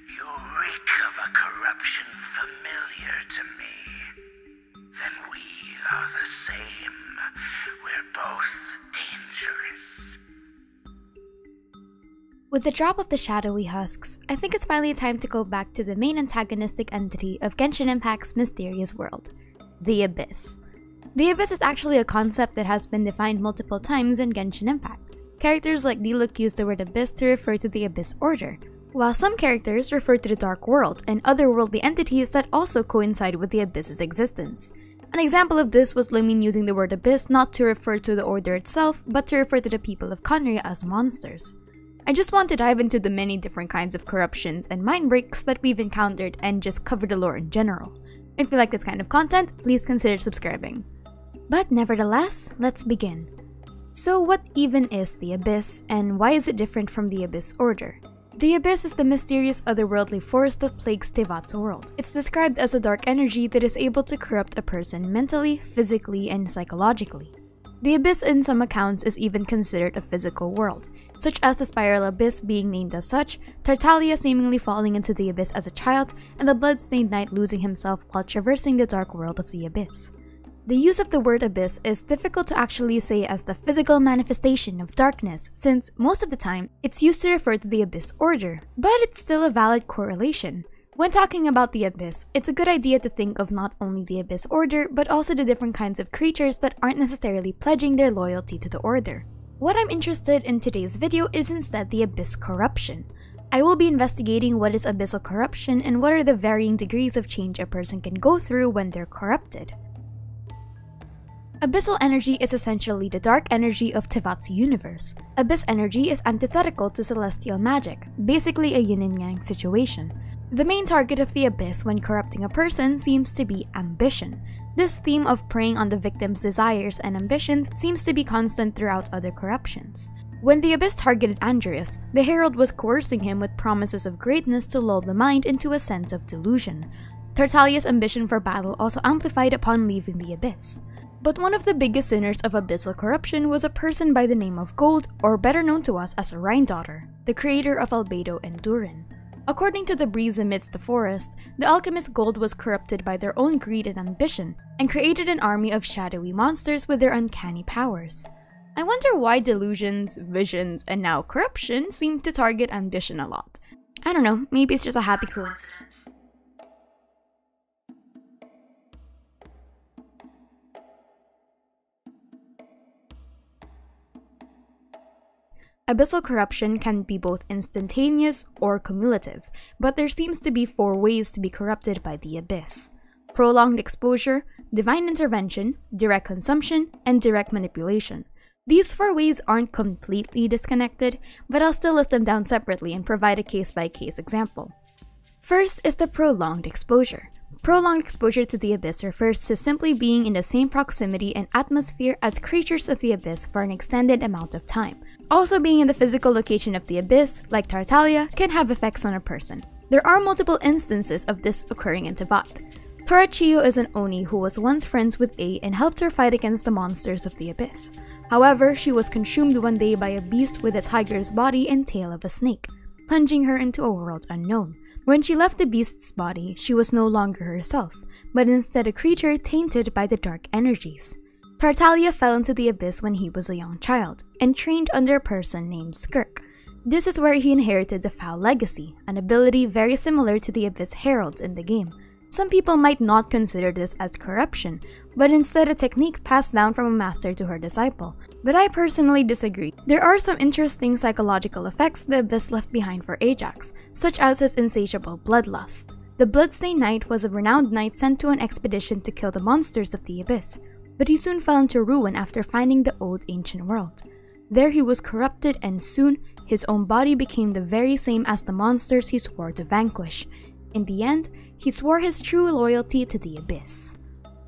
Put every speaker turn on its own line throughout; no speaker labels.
You reek of a corruption familiar to me. Then we are the same. We're both dangerous.
With the drop of the shadowy husks, I think it's finally time to go back to the main antagonistic entity of Genshin Impact's mysterious world, the Abyss. The Abyss is actually a concept that has been defined multiple times in Genshin Impact. Characters like Diluc use the word Abyss to refer to the Abyss Order, while some characters refer to the Dark World and otherworldly entities that also coincide with the Abyss's existence. An example of this was Lumine using the word Abyss not to refer to the Order itself, but to refer to the people of Khaenri'ah as monsters. I just want to dive into the many different kinds of corruptions and mind breaks that we've encountered and just cover the lore in general. If you like this kind of content, please consider subscribing. But nevertheless, let's begin. So what even is the Abyss, and why is it different from the Abyss Order? The Abyss is the mysterious otherworldly force that plagues Teyvat's world. It's described as a dark energy that is able to corrupt a person mentally, physically, and psychologically. The Abyss in some accounts is even considered a physical world, such as the Spiral Abyss being named as such, Tartaglia seemingly falling into the Abyss as a child, and the Bloodstained Knight losing himself while traversing the dark world of the Abyss. The use of the word Abyss is difficult to actually say as the physical manifestation of darkness, since most of the time, it's used to refer to the Abyss Order, but it's still a valid correlation. When talking about the Abyss, it's a good idea to think of not only the Abyss Order, but also the different kinds of creatures that aren't necessarily pledging their loyalty to the Order. What I'm interested in today's video is instead the Abyss Corruption. I will be investigating what is Abyssal Corruption and what are the varying degrees of change a person can go through when they're corrupted. Abyssal energy is essentially the dark energy of Teyvat's universe. Abyss energy is antithetical to celestial magic, basically a yin and yang situation. The main target of the Abyss when corrupting a person seems to be ambition. This theme of preying on the victim's desires and ambitions seems to be constant throughout other corruptions. When the Abyss targeted Andreas, the Herald was coercing him with promises of greatness to lull the mind into a sense of delusion. Tartaglia's ambition for battle also amplified upon leaving the Abyss. But one of the biggest sinners of abyssal corruption was a person by the name of Gold, or better known to us as Rhine-Daughter, the creator of Albedo and Durin. According to the breeze amidst the forest, the alchemist Gold was corrupted by their own greed and ambition, and created an army of shadowy monsters with their uncanny powers. I wonder why delusions, visions, and now corruption seem to target ambition a lot. I don't know, maybe it's just a happy coincidence. Abyssal corruption can be both instantaneous or cumulative, but there seems to be 4 ways to be corrupted by the Abyss: prolonged exposure, divine intervention, direct consumption, and direct manipulation. These 4 ways aren't completely disconnected, but I'll still list them down separately and provide a case-by-case example. First is the prolonged exposure. Prolonged exposure to the Abyss refers to simply being in the same proximity and atmosphere as creatures of the Abyss for an extended amount of time. Also, being in the physical location of the Abyss, like Tartaglia, can have effects on a person. There are multiple instances of this occurring in Teyvat. Torachio is an Oni who was once friends with A and helped her fight against the monsters of the Abyss. However, she was consumed one day by a beast with a tiger's body and tail of a snake, plunging her into a world unknown. When she left the beast's body, she was no longer herself, but instead a creature tainted by the dark energies. Tartaglia fell into the Abyss when he was a young child, and trained under a person named Skirk. This is where he inherited the Foul Legacy, an ability very similar to the Abyss Heralds in the game. Some people might not consider this as corruption, but instead a technique passed down from a master to her disciple. But I personally disagree. There are some interesting psychological effects the Abyss left behind for Ajax, such as his insatiable bloodlust. The Bloodstained Knight was a renowned knight sent to an expedition to kill the monsters of the Abyss, but he soon fell into ruin after finding the old ancient world. There he was corrupted, and soon his own body became the very same as the monsters he swore to vanquish. In the end, he swore his true loyalty to the Abyss.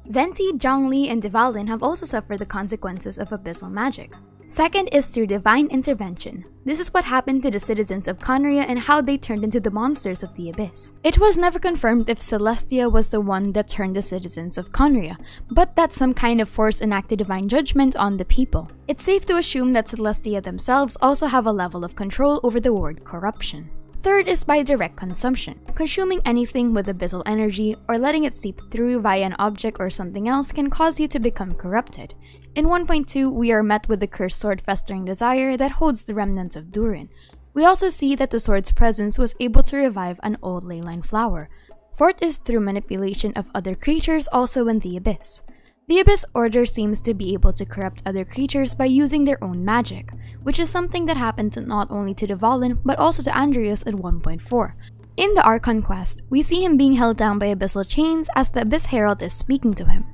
Venti, Zhongli, and Devalin have also suffered the consequences of abyssal magic. Second is through divine intervention. This is what happened to the citizens of Khaenri'ah and how they turned into the monsters of the Abyss. It was never confirmed if Celestia was the one that turned the citizens of Khaenri'ah, but that some kind of force enacted divine judgment on the people. It's safe to assume that Celestia themselves also have a level of control over the word corruption. Third is by direct consumption. Consuming anything with abyssal energy or letting it seep through via an object or something else can cause you to become corrupted. In 1.2, we are met with the cursed sword Festering Desire that holds the remnants of Durin. We also see that the sword's presence was able to revive an old leyline flower. Fourth is through manipulation of other creatures also in the Abyss. The Abyss Order seems to be able to corrupt other creatures by using their own magic, which is something that happened not only to Dvalin but also to Andreas in 1.4. In the Archon quest, we see him being held down by abyssal chains as the Abyss Herald is speaking to him.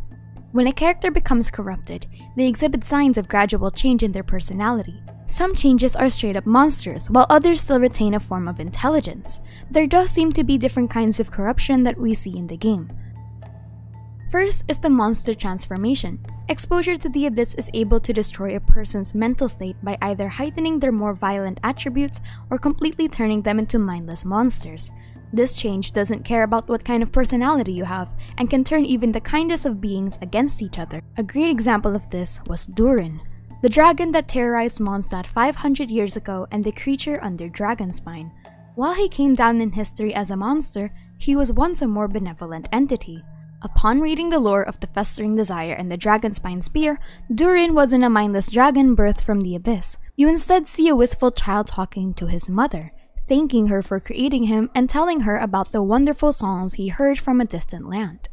When a character becomes corrupted, they exhibit signs of gradual change in their personality. Some changes are straight up monsters, while others still retain a form of intelligence. There does seem to be different kinds of corruption that we see in the game. First is the monster transformation. Exposure to the Abyss is able to destroy a person's mental state by either heightening their more violent attributes or completely turning them into mindless monsters. This change doesn't care about what kind of personality you have and can turn even the kindest of beings against each other. A great example of this was Durin, the dragon that terrorized Mondstadt 500 years ago and the creature under Dragonspine. While he came down in history as a monster, he was once a more benevolent entity. Upon reading the lore of the Festering Desire and the Dragonspine Spear, Durin wasn't a mindless dragon birthed from the Abyss. You instead see a wistful child talking to his mother, thanking her for creating him and telling her about the wonderful songs he heard from a distant land.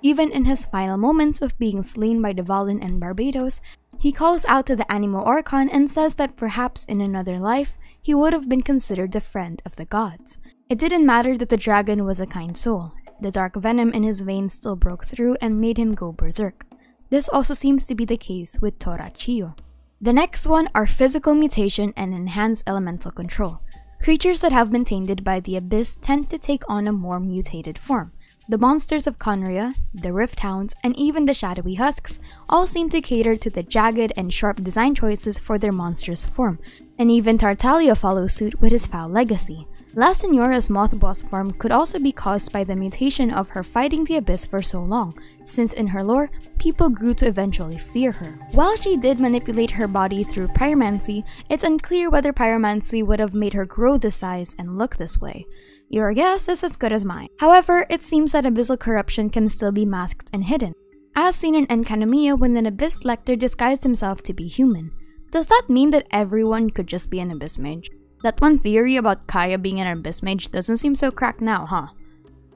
Even in his final moments of being slain by Dvalin and Barbados, he calls out to the Animo Archon and says that perhaps in another life, he would have been considered the friend of the gods. It didn't matter that the dragon was a kind soul. The dark venom in his veins still broke through and made him go berserk. This also seems to be the case with Tora Chio. The next one are physical mutation and enhanced elemental control. Creatures that have been tainted by the Abyss tend to take on a more mutated form. The monsters of Conria, the Rift Hounds, and even the Shadowy Husks all seem to cater to the jagged and sharp design choices for their monstrous form, and even Tartaglia follows suit with his foul legacy. La Senora's moth boss form could also be caused by the mutation of her fighting the Abyss for so long, since in her lore, people grew to eventually fear her. While she did manipulate her body through pyromancy, it's unclear whether pyromancy would have made her grow this size and look this way. Your guess is as good as mine. However, it seems that abyssal corruption can still be masked and hidden, as seen in Enkanomiya when an Abyss Lector disguised himself to be human. Does that mean that everyone could just be an Abyss Mage? That one theory about Kaya being an Abyss Mage doesn't seem so cracked now, huh?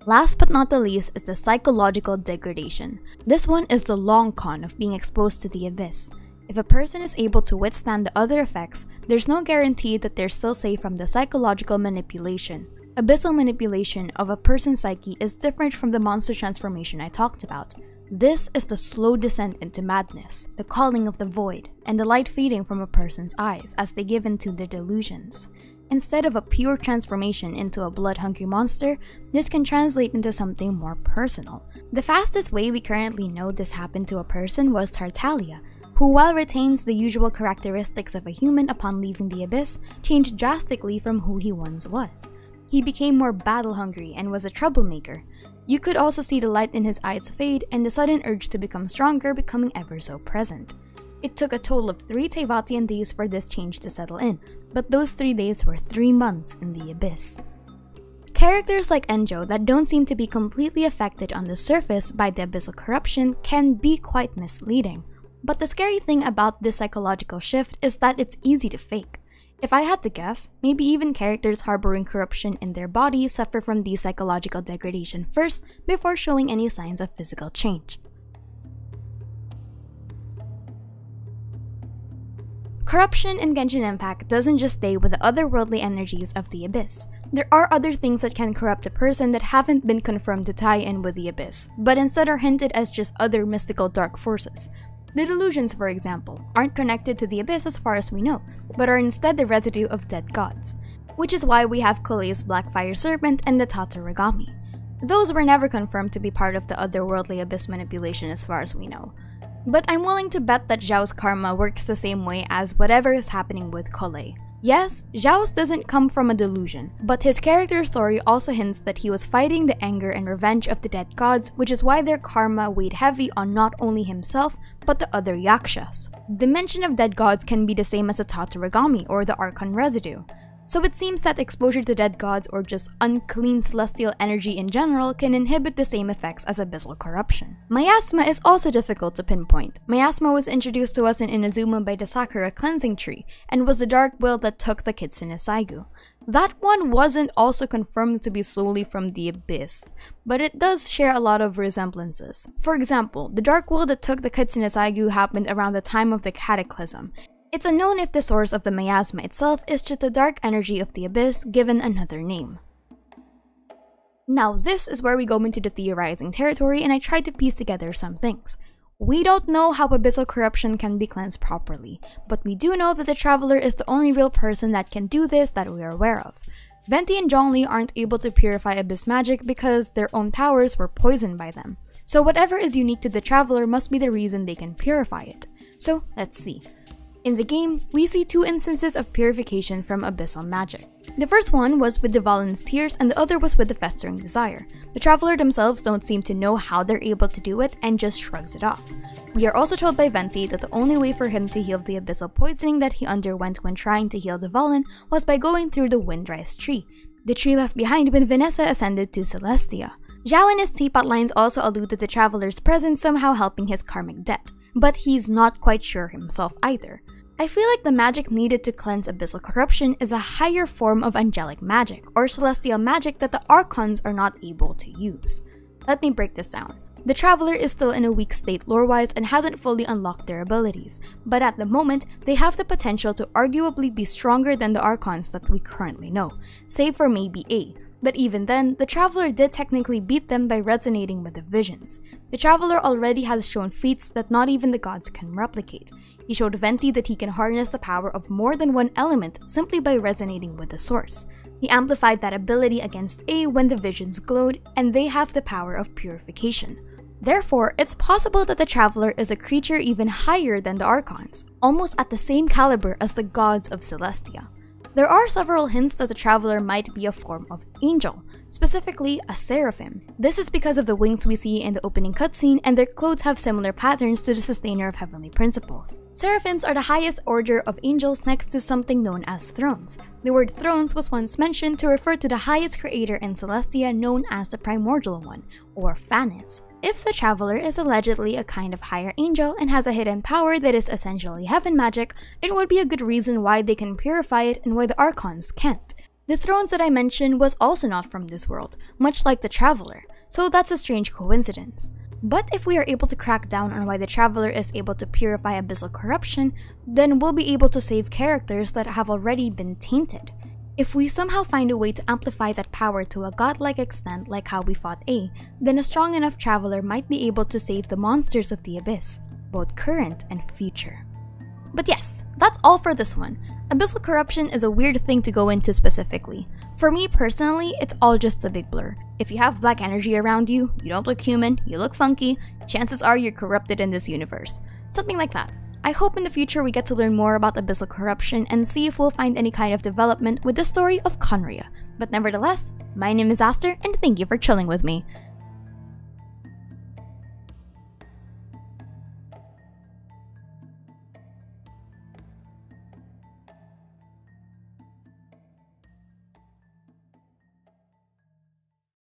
Last but not the least is the psychological degradation. This one is the long con of being exposed to the Abyss. If a person is able to withstand the other effects, there's no guarantee that they're still safe from the psychological manipulation. Abyssal manipulation of a person's psyche is different from the monster transformation I talked about. This is the slow descent into madness, the calling of the void, and the light fading from a person's eyes as they give in to their delusions. Instead of a pure transformation into a blood-hungry monster, this can translate into something more personal. The fastest way we currently know this happened to a person was Tartaglia, who, while retains the usual characteristics of a human upon leaving the Abyss, changed drastically from who he once was. He became more battle-hungry and was a troublemaker. You could also see the light in his eyes fade and the sudden urge to become stronger becoming ever so present. It took a total of 3 Teyvatian days for this change to settle in, but those 3 days were 3 months in the Abyss. Characters like Enjo that don't seem to be completely affected on the surface by the abyssal corruption can be quite misleading. But the scary thing about this psychological shift is that it's easy to fake. If I had to guess, maybe even characters harboring corruption in their body suffer from the psychological degradation first before showing any signs of physical change. Corruption in Genshin Impact doesn't just stay with the otherworldly energies of the Abyss. There are other things that can corrupt a person that haven't been confirmed to tie in with the Abyss, but instead are hinted as just other mystical dark forces. The delusions, for example, aren't connected to the Abyss as far as we know, but are instead the residue of dead gods, which is why we have Kulei's Black Fire Serpent and the Tatarigami. Those were never confirmed to be part of the otherworldly Abyss manipulation as far as we know. But I'm willing to bet that Xiao's karma works the same way as whatever is happening with Kulei. Yes, Xiao's doesn't come from a delusion, but his character story also hints that he was fighting the anger and revenge of the dead gods, which is why their karma weighed heavy on not only himself, but the other yakshas. The mention of dead gods can be the same as a Tatarigami or the Archon residue. So it seems that exposure to dead gods or just unclean celestial energy in general can inhibit the same effects as abyssal corruption. Miasma is also difficult to pinpoint. Miasma was introduced to us in Inazuma by the Sakura cleansing tree, and was the dark will that took the Kitsune Saigu. That one wasn't also confirmed to be solely from the Abyss, but it does share a lot of resemblances. For example, the dark will that took the Kitsune Saigu happened around the time of the Cataclysm. It's unknown if the source of the miasma itself is just the dark energy of the Abyss given another name. Now this is where we go into the theorizing territory, and I try to piece together some things. We don't know how abyssal corruption can be cleansed properly, but we do know that the Traveler is the only real person that can do this that we are aware of. Venti and Zhongli aren't able to purify abyss magic because their own powers were poisoned by them. So whatever is unique to the Traveler must be the reason they can purify it. So let's see. In the game, we see two instances of purification from abyssal magic. The first one was with the Valen's tears, and the other was with the festering desire. The Traveler themselves don't seem to know how they're able to do it and just shrugs it off. We are also told by Venti that the only way for him to heal the abyssal poisoning that he underwent when trying to heal the Valen was by going through the Windrise tree, the tree left behind when Vanessa ascended to Celestia. Xiao and his teapot lines also allude to the Traveler's presence somehow helping his karmic debt, but he's not quite sure himself either. I feel like the magic needed to cleanse abyssal corruption is a higher form of angelic magic, or celestial magic that the Archons are not able to use. Let me break this down. The Traveler is still in a weak state lore-wise and hasn't fully unlocked their abilities, but at the moment, they have the potential to arguably be stronger than the Archons that we currently know, save for maybe A. But even then, the Traveler did technically beat them by resonating with the visions. The Traveler already has shown feats that not even the gods can replicate. He showed Venti that he can harness the power of more than one element simply by resonating with the source. He amplified that ability against A when the visions glowed, and they have the power of purification. Therefore, it's possible that the Traveler is a creature even higher than the Archons, almost at the same caliber as the gods of Celestia. There are several hints that the Traveler might be a form of angel, specifically a seraphim. This is because of the wings we see in the opening cutscene, and their clothes have similar patterns to the Sustainer of Heavenly Principles. Seraphims are the highest order of angels next to something known as thrones. The word thrones was once mentioned to refer to the highest creator in Celestia known as the Primordial One, or Phanes. If the Traveler is allegedly a kind of higher angel and has a hidden power that is essentially heaven magic, it would be a good reason why they can purify it and why the Archons can't. The thrones that I mentioned was also not from this world, much like the Traveler, so that's a strange coincidence. But if we are able to crack down on why the Traveler is able to purify abyssal corruption, then we'll be able to save characters that have already been tainted. If we somehow find a way to amplify that power to a godlike extent like how we fought A, then a strong enough Traveler might be able to save the monsters of the Abyss, both current and future. But yes, that's all for this one. Abyssal corruption is a weird thing to go into specifically. For me personally, it's all just a big blur. If you have black energy around you, you don't look human, you look funky, chances are you're corrupted in this universe. Something like that. I hope in the future we get to learn more about abyssal corruption and see if we'll find any kind of development with the story of Conria. But nevertheless, my name is Aster and thank you for chilling with me.